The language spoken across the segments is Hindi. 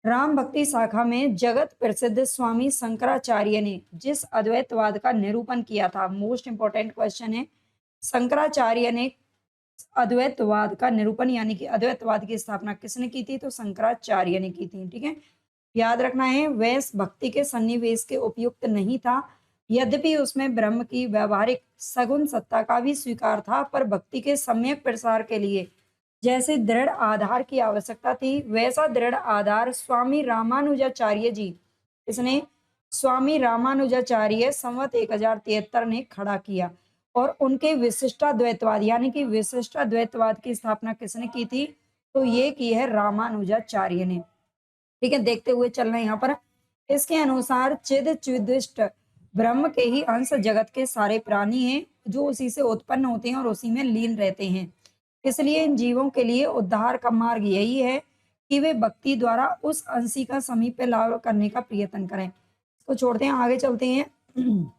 राम भक्ति शाखा में जगत प्रसिद्ध स्वामी शंकराचार्य ने जिस अद्वैतवाद का निरूपण किया था, मोस्ट इंपॉर्टेंट क्वेश्चन है। शंकराचार्य ने अद्वैतवाद का निरूपण यानी कि अद्वैतवाद की स्थापना किसने की थी? तो शंकराचार्य ने की थी। ठीक है, याद रखना है वह भक्ति के सन्निवेश के उपयुक्त नहीं था। यद्यपि उसमें ब्रह्म की व्यवहारिक सगुण सत्ता का भी स्वीकार था, पर भक्ति के सम्यक प्रसार के लिए जैसे दृढ़ आधार की आवश्यकता थी, वैसा दृढ़ आधार स्वामी रामानुजाचार्य जी, इसने स्वामी रामानुजाचार्य संवत 1073 ने खड़ा किया। और उनके विशिष्टाद्वैतवाद यानी कि विशिष्टाद्वैतवाद की स्थापना किसने की थी? तो ये की है रामानुजाचार्य ने। ठीक है, देखते हुए चल रहे हैं यहाँ पर। इसके अनुसार चिद चिदिष्ट ब्रह्म के ही अंश जगत के सारे प्राणी हैं, जो उसी से उत्पन्न होते हैं और उसी में लीन रहते हैं। इसलिए इन जीवों के लिए उद्धार का मार्ग यही है कि वे भक्ति द्वारा उस अंशी का समीप लाभ करने का प्रयत्न करें। तो छोड़ते हैं, आगे चलते हैं।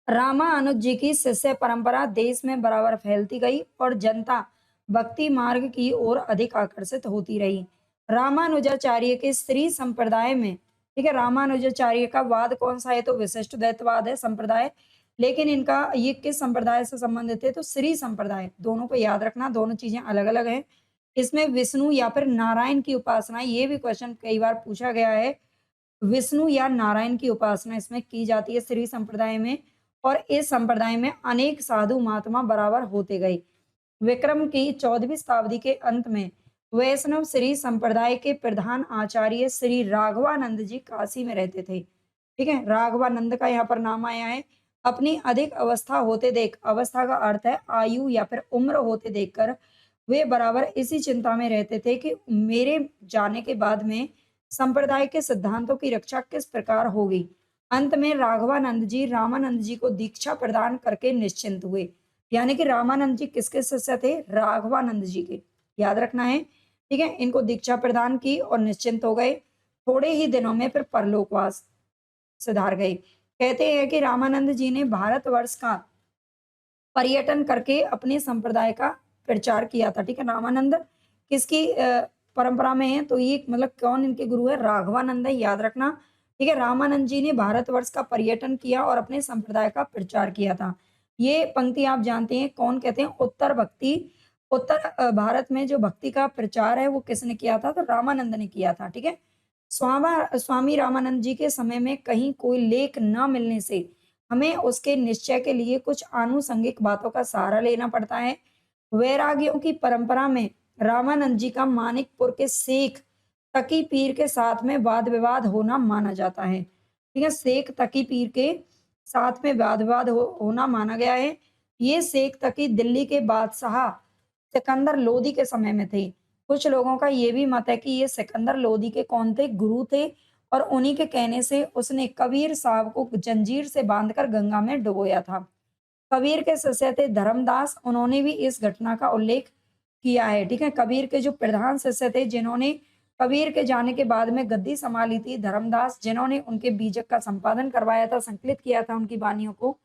रामानुज जी की शिष्य परंपरा देश में बराबर फैलती गई और जनता भक्ति मार्ग की ओर अधिक आकर्षित होती रही। रामानुजाचार्य के श्री संप्रदाय में, ठीक है, रामानुजाचार्य का वाद कौन सा है? तो विशिष्ट द्वैतवाद है संप्रदाय। लेकिन इनका ये किस संप्रदाय से संबंधित है? तो श्री संप्रदाय। दोनों को याद रखना, दोनों चीजें अलग अलग हैं। इसमें विष्णु या फिर नारायण की उपासना, ये भी क्वेश्चन कई बार पूछा गया है। विष्णु या नारायण की उपासना इसमें की जाती है श्री संप्रदाय में। और इस संप्रदाय में अनेक साधु महात्मा बराबर होते गए। विक्रम की 14वीं शताब्दी के अंत में वैष्णव श्री संप्रदाय के प्रधान आचार्य श्री राघवानंद जी काशी में रहते थे। ठीक है, राघवानंद का यहाँ पर नाम आया है। अपनी अधिक अवस्था होते देख, अवस्था का अर्थ है आयु या फिर उम्र होते देखकर, वे बराबर इसी चिंता में रहते थे कि मेरे जाने के बाद में संप्रदाय के सिद्धांतों की रक्षा किस प्रकार होगी। अंत में राघवानंद जी रामानंद जी को दीक्षा प्रदान करके निश्चिंत हुए। यानी कि रामानंद जी किसके शिष्य थे? राघवानंद जी के। याद रखना है। ठीक है, इनको दीक्षा प्रदान की और निश्चिंत हो गए। थोड़े ही दिनों में फिर परलोकवास सिधार गए। कहते हैं कि रामानंद जी ने भारतवर्ष का पर्यटन करके अपने संप्रदाय का प्रचार किया था। ठीक है, रामानंद किसकी परंपरा में है? तो ये मतलब कौन इनके गुरु है? राघवानंद है, याद रखना। ठीक है, रामानंद जी ने भारतवर्ष का पर्यटन किया और अपने संप्रदाय का प्रचार किया था। ये पंक्ति आप जानते हैं, कौन कहते हैं? उत्तर भक्ति। उत्तर भारत में जो भक्ति का प्रचार है वो किसने किया था? तो रामानंद ने किया था। ठीक है, स्वामी रामानंद जी के समय में कहीं कोई लेख न मिलने से हमें उसके निश्चय के लिए कुछ आनुषंगिक बातों का सहारा लेना पड़ता है। वैरागियों की परंपरा में रामानंद जी का मानिकपुर के शेख तकी पीर के साथ में वाद विवाद होना माना जाता है। ठीक है, शेख तकी पीर के साथ में वाद विवाद होना माना गया है। ये शेख तकी दिल्ली के बादशाह सिकंदर लोदी के समय में थे। कुछ लोगों का ये भी मत है कि ये सिकंदर लोदी के कौन थे? गुरु थे। और उन्हीं के कहने से उसने कबीर साहब को जंजीर से बांधकर गंगा में डुबोया था। कबीर के शिष्य थे धर्मदास, उन्होंने भी इस घटना का उल्लेख किया है। ठीक है, कबीर के जो प्रधान शिष्य थे जिन्होंने कबीर के जाने के बाद में गद्दी संभाली थी, धर्मदास, जिन्होंने उनके बीजक का संपादन करवाया था, संकलित किया था उनकी वाणियों को,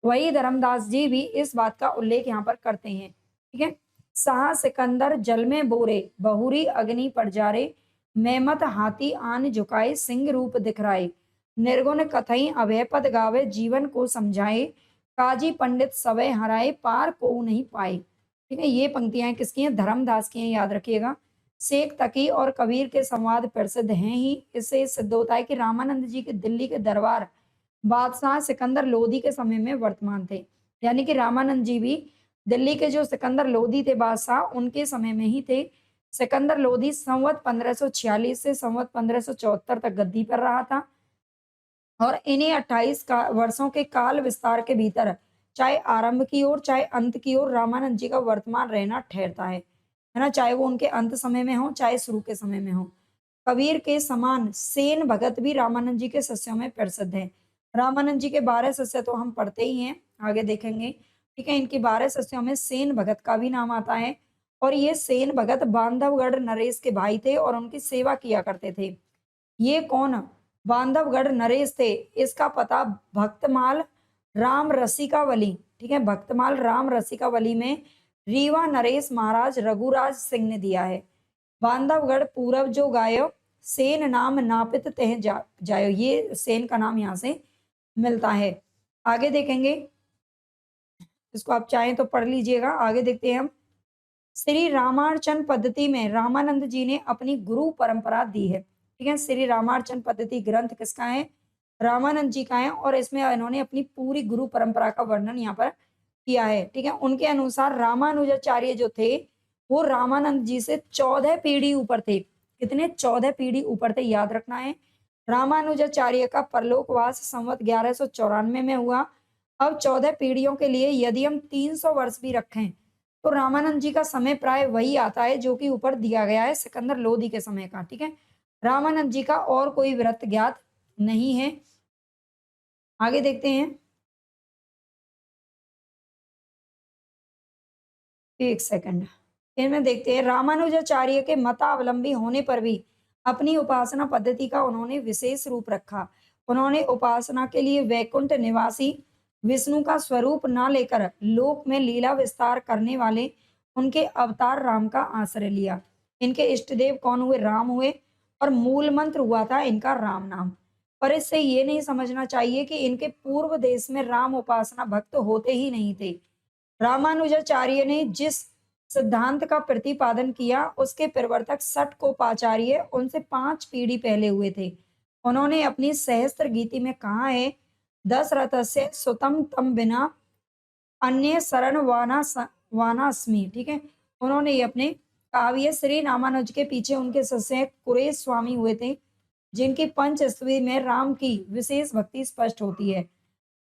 वही धर्मदास जी भी इस बात का उल्लेख यहाँ पर करते हैं। ठीक है, शाह सिकंदर जल में बोरे बहुरी अग्नि पर जारे, मेमत हाथी आन झुकाए सिंह रूप दिखराए, निर्गुण कथई अभय पद गावे जीवन को समझाए, काजी पंडित सवय हराए पार को नहीं पाए। ठीक है, ये पंक्तियां किसकी हैं? धर्मदास की हैं, याद रखिएगा। शेख तकी और कबीर के संवाद प्रसिद्ध हैं ही। इससे सिद्ध होता है कि रामानंद जी के दिल्ली के दरबार बादशाह सिकंदर लोदी के समय में वर्तमान थे। यानी कि रामानंद जी भी दिल्ली के जो सिकंदर लोदी थे बादशाह, उनके समय में ही थे। सिकंदर लोदी संवत 1546 से संवत 1574 तक गद्दी पर रहा था। और इन्हीं 28 का वर्षों के काल विस्तार के भीतर चाहे आरंभ की ओर चाहे अंत की ओर रामानंद जी का वर्तमान रहना ठहरता है ना? चाहे वो उनके अंत समय में हो चाहे शुरू के समय में हो। कबीर के समान सेन भगत भी रामानंद जी के शिष्यों में प्रसिद्ध है। रामानंद जी के 12 शिष्य तो हम पढ़ते ही हैं, आगे देखेंगे। ठीक है, इनके 12 शिष्यों में सेन भगत का भी नाम आता है। और ये सेन भगत बांधवगढ़ नरेश के भाई थे और उनकी सेवा किया करते थे। ये कौन बांधवगढ़ नरेश थे? इसका पता भक्तमाल राम रसिकावली, ठीक है, भक्तमाल राम रसिकावली में रीवा नरेश महाराज रघुराज सिंह ने दिया है। बांधवगढ़ पूरब जो गायो सेन नाम नापित तह जायो, ये सेन का नाम यहाँ से मिलता है। आगे देखेंगे, इसको आप चाहें तो पढ़ लीजिएगा। आगे देखते हैं हम, श्री रामार्चन पद्धति में रामानंद जी ने अपनी गुरु परंपरा दी है। ठीक है, श्री रामार्चन पद्धति ग्रंथ किसका है? रामानंद जी का है, और इसमें इन्होंने अपनी पूरी गुरु परंपरा का वर्णन यहाँ पर किया है। ठीक है, उनके अनुसार रामानुजाचार्य जो थे वो रामानंद जी से 14 पीढ़ी ऊपर थे। कितने? 14 पीढ़ी ऊपर थे, याद रखना है। रामानुजाचार्य का परलोकवास संवत 1194 में हुआ। अब 14 पीढ़ियों के लिए यदि हम 300 वर्ष भी रखें तो रामानंद जी का समय प्राय वही आता है जो कि ऊपर दिया गया है सिकंदर लोदी के समय का। ठीक है, रामानंद जी का और कोई व्रत ज्ञात नहीं है। आगे देखते हैं, एक सेकंड, इनमें देखते हैं, रामानुजाचार्य के मतावलंबी होने पर भी अपनी उपासना पद्धति का उन्होंने विशेष रूप रखा। उन्होंने उपासना के लिए वैकुंठ निवासी विष्णु का स्वरूप न लेकर लोक में लीला विस्तार करने वाले उनके अवतार राम का आश्रय लिया। इनके इष्ट देव कौन हुए? राम हुए, और मूल मंत्र हुआ था इनका राम नाम। पर इससे ये नहीं समझना चाहिए कि इनके पूर्व देश में राम उपासना भक्त होते ही नहीं थे। रामानुजाचार्य ने जिस सिद्धांत का प्रतिपादन किया उसके प्रवर्तक षटकोपाचार्य उनसे 5 पीढ़ी पहले हुए थे। उन्होंने अपनी सहस्त्र गीति में कहा है, दशरथस्य सुतम तम बिना अन्य शरण वानास्मि। ठीक है, उन्होंने ये अपने काव्य श्री रामानुज के पीछे उनके शिष्य कुरेश स्वामी हुए थे, जिनकी पंचस्तवी में राम की विशेष भक्ति स्पष्ट होती है।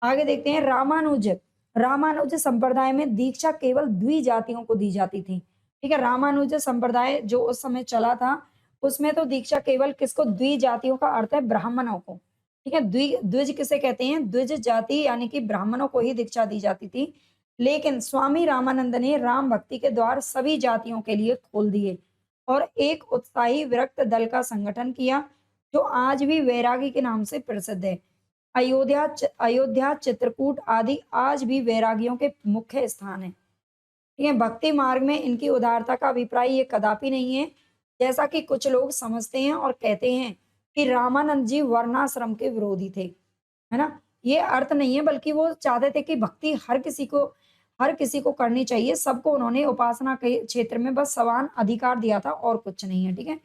आगे देखते हैं, रामानुज संप्रदाय में दीक्षा केवल द्विजातियों को दी जाती थी। ठीक है, रामानुज संप्रदाय जो उस समय चला था उसमें तो दीक्षा केवल किसको? द्विजातियों का अर्थ है ब्राह्मणों को। ठीक है, द्विज किसे कहते हैं? द्विज जाति यानी कि ब्राह्मणों को ही दीक्षा दी जाती थी। लेकिन स्वामी रामानंद ने राम भक्ति के द्वार सभी जातियों के लिए खोल दिए और एक उत्साही विरक्त दल का संगठन किया जो आज भी वैरागी के नाम से प्रसिद्ध है। अयोध्या, चित्रकूट आदि आज भी वैरागियों के मुख्य स्थान है। ठीक है, भक्ति मार्ग में इनकी उदारता का अभिप्राय ये कदापि नहीं है, जैसा कि कुछ लोग समझते हैं और कहते हैं कि रामानंद जी वर्णाश्रम के विरोधी थे, है ना? ये अर्थ नहीं है, बल्कि वो चाहते थे कि भक्ति हर किसी को करनी चाहिए। सबको उन्होंने उपासना के क्षेत्र में बस समान अधिकार दिया था और कुछ नहीं है। ठीक है,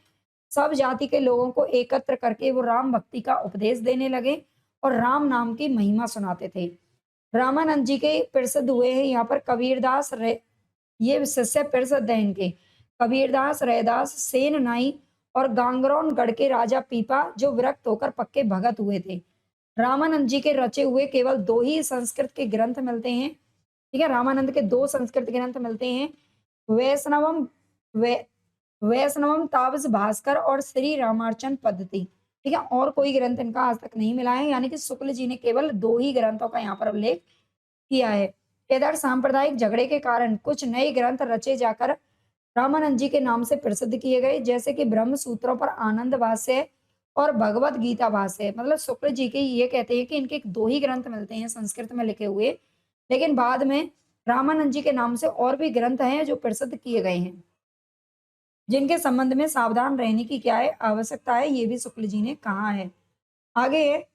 सब जाति के लोगों को एकत्र करके वो राम भक्ति का उपदेश देने लगे और राम नाम की महिमा सुनाते थे। रामानंद जी के प्रसिद्ध हुए हैं यहाँ पर कबीरदास, ये शिष्य प्रसिद्ध है इनके, कबीरदास, रैदास, सेन नाई और गांगरौन गढ़ के राजा पीपा, जो विरक्त होकर पक्के भगत हुए थे। रामानंद जी के रचे हुए केवल 2 ही संस्कृत के ग्रंथ मिलते हैं। ठीक है, रामानंद के 2 संस्कृत ग्रंथ मिलते हैं, वैष्णवम वैष्णवम तापस भास्कर और श्री रामार्चन पद्धति। ठीक है, और कोई ग्रंथ इनका आज तक नहीं मिला है, यानी कि शुक्ल जी ने केवल 2 ही ग्रंथों का यहाँ पर उल्लेख किया है। इधर सांप्रदायिक झगड़े के कारण कुछ नए ग्रंथ रचे जाकर रामानंद जी के नाम से प्रसिद्ध किए गए, जैसे कि ब्रह्म सूत्रों पर आनंद भाष्य और भगवत गीता भाष्य। मतलब शुक्ल जी के ये कहते हैं कि इनके 2 ही ग्रंथ मिलते हैं संस्कृत में लिखे हुए, लेकिन बाद में रामानंद जी के नाम से और भी ग्रंथ हैं जो प्रसिद्ध किए गए हैं, जिनके संबंध में सावधान रहने की क्या है? आवश्यकता है, ये भी शुक्ल जी ने कहा है। आगे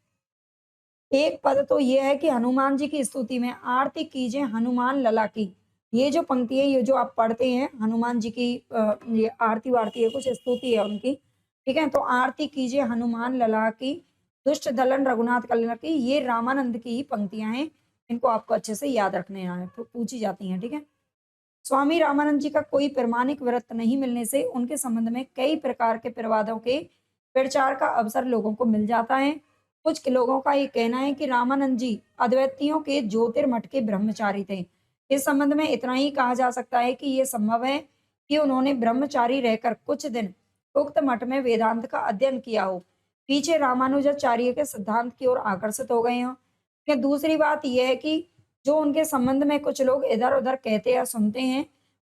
एक पद तो ये है कि हनुमान जी की स्तुति में आरती कीजिए हनुमान लला की। ये जो पंक्ति है, ये जो आप पढ़ते हैं हनुमान जी की ये आरती वारती है, कुछ स्तुति है उनकी। ठीक है, तो आरती कीजिए हनुमान लला की, दुष्ट दलन रघुनाथ कल्याण की, ये रामानंद की ही पंक्तियां हैं। इनको आपको अच्छे से याद रखने हैं, पूछी जाती हैं। ठीक है, स्वामी रामानंद जी का कोई प्रमाणिक व्रत नहीं मिलने से उनके संबंध में कई प्रकार के प्रवादों के प्रचार का अवसर लोगों को मिल जाता है। कुछ लोगों का ये कहना है कि रामानंद जी अद्वैतियों के ज्योतिर्मठ के ब्रह्मचारी थे। इस संबंध में इतना ही कहा जा सकता है कि ये संभव है कि उन्होंने ब्रह्मचारी रहकर कुछ दिन उक्त मठ में वेदांत का अध्ययन किया हो, पीछे रामानुजाचार्य के सिद्धांत की ओर आकर्षित हो गए हों। फिर दूसरी बात यह है कि जो उनके संबंध में कुछ लोग इधर उधर कहते या सुनते हैं,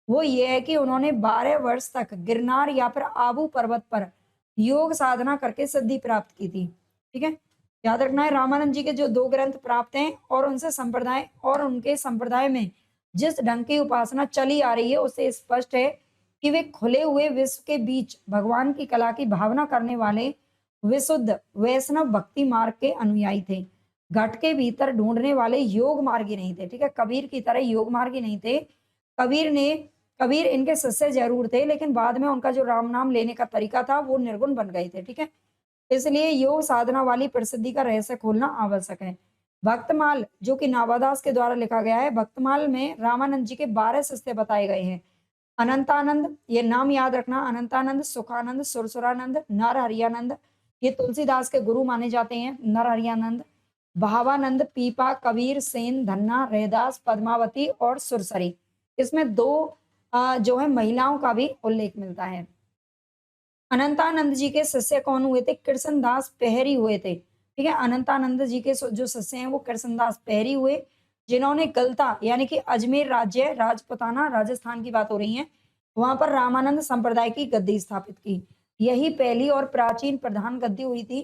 वो ये है कि उन्होंने 12 वर्ष तक गिरनार या फिर आबू पर्वत पर योग साधना करके सिद्धि प्राप्त की थी। ठीक है, याद रखना है, रामानंद जी के जो 2 ग्रंथ प्राप्त हैं और उनके संप्रदाय में जिस ढंग की उपासना चली आ रही है, उससे स्पष्ट है कि वे खुले हुए विश्व के बीच भगवान की कला की भावना करने वाले विशुद्ध वैष्णव भक्ति मार्ग के अनुयायी थे। घट के भीतर ढूंढने वाले योग मार्गी नहीं थे। ठीक है, कबीर की तरह योग मार्गी नहीं थे। कबीर ने कबीर इनके शिष्य जरूर थे, लेकिन बाद में उनका जो राम नाम लेने का तरीका था वो निर्गुण बन गए थे। ठीक है, इसलिए योग साधना वाली प्रसिद्धि का रहस्य खोलना आवश्यक है। भक्तमाल जो कि नावादास के द्वारा लिखा गया है, भक्तमाल में रामानंद जी के 12 शिष्य बताए गए हैं। अनंतानंद, ये नाम याद रखना, अनंतानंद, सुखानंद, सुरसुरानंद, नरहरियानंद, ये तुलसीदास के गुरु माने जाते हैं, नरहरियानंद, भावानंद, पीपा, कबीर, सेन, धन्ना, रैदास, पद्मावती और सुरसरी। इसमें दो जो है महिलाओं का भी उल्लेख मिलता है। अनंतानंद जी के शिष्य कौन हुए थे? कृष्णदास पहरी हुए थे। ठीक है, अनंतानंद जी के जो शिष्य हैं वो कृष्णदास पहरी हुए, जिन्होंने गलता यानी कि अजमेर राज्य, राजपुताना, राजस्थान की बात हो रही है, वहां पर रामानंद संप्रदाय की गद्दी स्थापित की। यही पहली और प्राचीन प्रधान गद्दी हुई थी।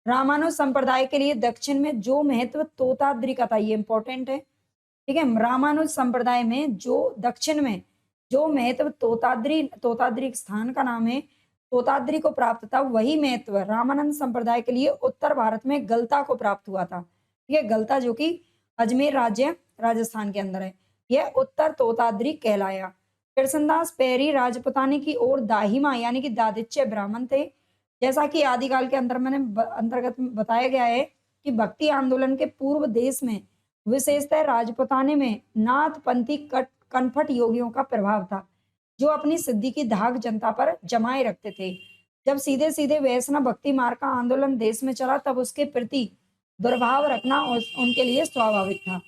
रामानुज संप्रदाय के लिए दक्षिण में जो महत्व तोताद्री का था, ये इंपॉर्टेंट है। ठीक है, रामानुज संप्रदाय में जो दक्षिण में जो महत्व तोताद्री स्थान का नाम है, तोताद्री को प्राप्त था, वही महत्व रामानंद संप्रदाय के लिए उत्तर भारत में गलता को प्राप्त हुआ था। ये गलता जो कि अजमेर राज्य राजस्थान के अंदर है, यह उत्तर तोताद्री कहलाया। कृष्णदास पैरी राजपुतानी की ओर दाहिमा यानी कि दादिच्य ब्राह्मण थे। जैसा कि आदिकाल के अंतर्गत में बताया गया है कि भक्ति आंदोलन के पूर्व देश में विशेषतः राजपुताने में नाथपंथी कनपट योगियों का प्रभाव था, जो अपनी सिद्धि की धाक जनता पर जमाए रखते थे। जब सीधे सीधे वैष्णव भक्ति मार्ग का आंदोलन देश में चला, तब उसके प्रति दुर्भाव रखना उनके लिए स्वाभाविक था।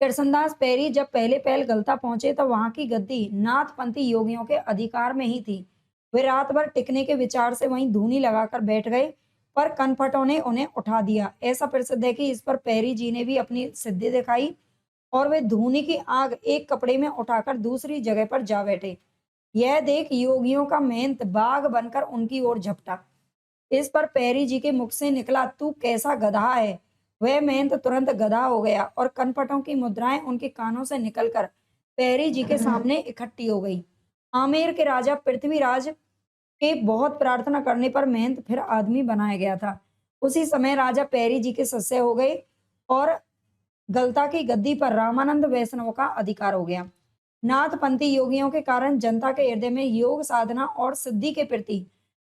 कृष्णदास पैरी जब पहले पहल गलता पहुंचे, तो वहां की गद्दी नाथपंथी योगियों के अधिकार में ही थी। वे रात भर टिकने के विचार से वहीं धूनी लगाकर बैठ गए, पर कनपटों ने उन्हें उठा दिया। ऐसा प्रसिद्ध है कि इस पर पैरी जी ने भी अपनी सिद्धि दिखाई और वे धूनी की आग एक कपड़े में उठाकर दूसरी जगह पर जा बैठे। यह देख योगियों का मेहनत बाघ बनकर उनकी ओर झपटा। इस पर पैरी जी के मुख से निकला, तू कैसा गधा है। वह मेहनत तुरंत गधा हो गया और कनपटों की मुद्राएं उनके कानों से निकलकर पैरी जी के सामने इकट्ठी हो गई। आमेर के राजा पृथ्वीराज के बहुत प्रार्थना करने पर महंत फिर आदमी बनाया गया था। उसी समय राजा पैरी जी के सस्य हो गए और गलता की गद्दी पर रामानंद वैष्णव का अधिकार हो गया। नाथपंथी योगियों के कारण जनता के हृदय में योग साधना और सिद्धि के प्रति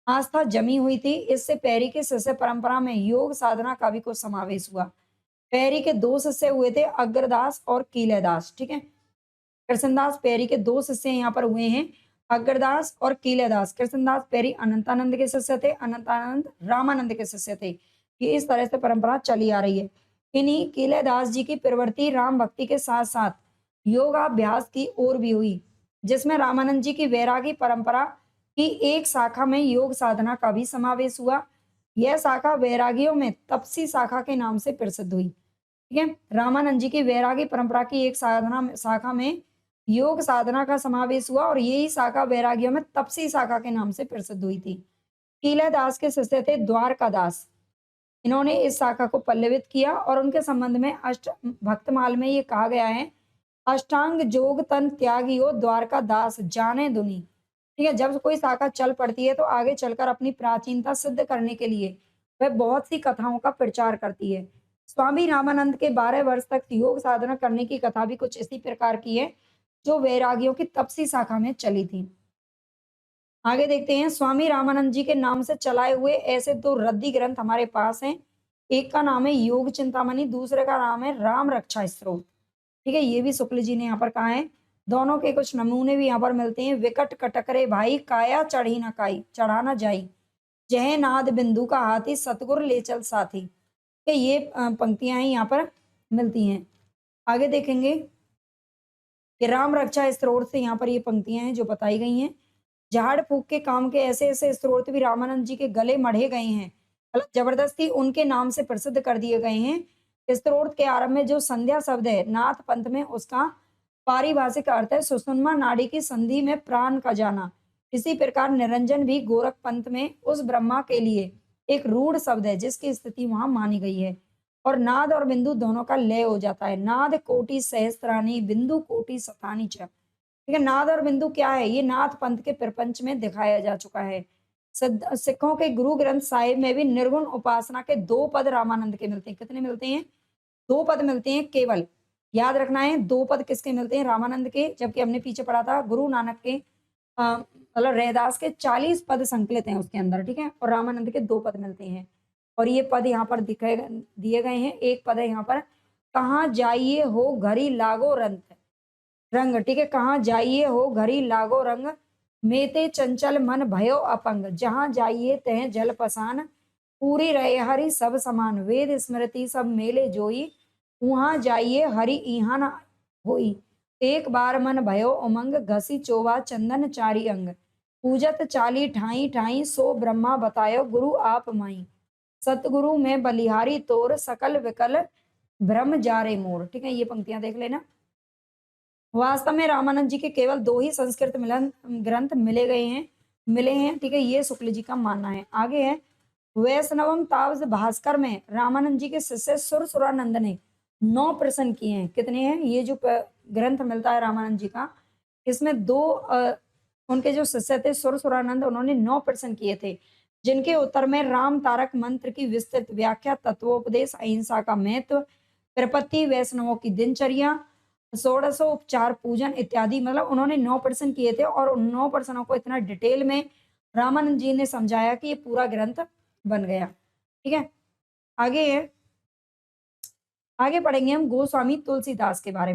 आस्था जमी हुई थी। इससे पैरी के शिष्य परंपरा में योग साधना का भी कुछ समावेश हुआ। पैरी के दो शिष्य हुए थे, अग्रदास और कीलेदास। ठीक है, कृष्णदास पैरी के दो शिष्य यहाँ पर हुए हैं, अग्रदास और कीलेदास। कृष्णदास पैरी अनंतानंद के शिष्य थे, अनंतानंद रामानंद के शिष्य थे। ये इस तरह से परंपरा चली आ रही है। इन्हीं कीलेदास जी की प्रवृत्ति राम भक्ति के साथ साथ योगाभ्यास की ओर भी हुई, जिसमें रामानंद जी की वैरागी परंपरा की एक शाखा में योग साधना का भी समावेश हुआ। यह शाखा वैरागियों में तपसी शाखा के नाम से प्रसिद्ध हुई। ठीक है, रामानंद जी की वैरागी परंपरा की एक शाखा में योग साधना का समावेश हुआ और यही शाखा वैरागियों में तपसी शाखा के नाम से प्रसिद्ध हुई थी। कीलादास के शिष्य थे द्वारकादास। इन्होंने इस शाखा को पल्लवित किया और उनके संबंध में अष्ट भक्तमाल में ये कहा गया है, अष्टांग जोग तन त्यागियो द्वारका दास जाने दुनी। ठीक है, जब कोई शाखा चल पड़ती है तो आगे चलकर अपनी प्राचीनता सिद्ध करने के लिए वह बहुत सी कथाओं का प्रचार करती है। स्वामी रामानंद के 12 वर्ष तक योग साधना करने की कथा भी कुछ इसी प्रकार की है, जो वैरागियों की तपसी शाखा में चली थी। आगे देखते हैं, स्वामी रामानंद जी के नाम से चलाए हुए ऐसे दो रद्दी ग्रंथ हमारे पास हैं। एक का नाम है योग चिंतामणि, दूसरे का नाम है राम रक्षा स्तोत्र। ठीक है, ये भी शुक्ल जी ने यहाँ पर कहा है। दोनों के कुछ नमूने भी यहाँ पर मिलते हैं। विकट कटकरे भाई काया चढ़ी न काई, चढ़ा न जाई, जय नाद बिंदु का हाथी सतगुर ले चल साथी। ये पंक्तियां ही यहाँ पर मिलती हैं। आगे देखेंगे कि राम रक्षा स्त्रोत से यहाँ पर ये पंक्तियां हैं जो बताई गई हैं। झाड़ फूक के काम के ऐसे ऐसे स्त्रोत भी रामानंद जी के गले मढ़े गए हैं, मतलब जबरदस्ती उनके नाम से प्रसिद्ध कर दिए गए हैं। स्त्रोत के आरंभ में जो संध्या शब्द है, नाथ पंथ में उसका पारिभाषिक अर्थ है सुषुम्ना नाड़ी की संधि में प्राण का जाना। इसी प्रकार निरंजन भी गोरख पंथ में उस ब्रह्मा के लिए एक रूढ़ शब्द है जिसकी स्थिति वहां मानी गई है। और नाद और बिंदु दोनों का लय हो जाता है। नाद कोटि सहस्त्रानी, बिंदु कोटि शतानी च। ठीक है, नाद और बिंदु क्या है? ये नाथ पंथ के प्रपंच में दिखाया जा चुका है। सिखों के गुरु ग्रंथ साहिब में भी निर्गुण उपासना के 2 पद रामानंद के मिलते हैं। कितने मिलते हैं? 2 पद मिलते हैं केवल। याद रखना है 2 पद किसके मिलते हैं? रामानंद के, जबकि हमने पीछे पढ़ा था गुरु नानक के मतलब रैदास के 40 पद संकलित हैं उसके अंदर, ठीक है? और रामानंद के 2 पद मिलते हैं। और ये पद यहाँ पर दिए गए हैं। एक पद है यहाँ पर, कहाँ जाइए हो घरी लागो रंग, ठीक है? कहाँ जाइए हो घरी लागो रंग, मेते चंचल मन भयो अपंग, जहाँ जाइए तह जल पसान, पूरी रहे हरि सब समान, वेद स्मृति सब मेले जोई, वहाँ जाइए हरि इहाँ न होई, एक बार मन भयो उमंग, घसी चोवा चंदन चारी अंग, पूजत चाली ठाई ठाई, सो ब्रह्मा बतायो गुरु आप माई, सतगुरु में बलिहारी तोर, सकल विकल भ्रम जारे मोर। ठीक है, ये पंक्तियां देख लेना। वास्तव में रामानंद जी के केवल 2 ही संस्कृत मिलन ग्रंथ मिले हैं, ठीक है? ये शुक्ल जी का मानना है। आगे है, वैष्णवम तावज भास्कर में रामानंद जी के शिष्य सुरसुरानंद ने 9 प्रश्न किए हैं। कितने हैं? ये जो ग्रंथ मिलता है रामानंद जी का, इसमें 2 उनके जो शिष्य थे सुरसुरानंद, उन्होंने 9 प्रश्न किए थे, जिनके उत्तर में राम तारक मंत्र की विस्तृत व्याख्या, तत्वोपदेश, अहिंसा का महत्व, प्रपत्ति, वैष्णवों की दिनचर्या, षोडशोपचार पूजन इत्यादि, मतलब उन्होंने 9 प्रश्न किए थे और उन 9 प्रश्नों को इतना डिटेल में रामानंद जी ने समझाया कि ये पूरा ग्रंथ बन गया। ठीक है, आगे आगे पढ़ेंगे हम गोस्वामी तुलसीदास के बारे में।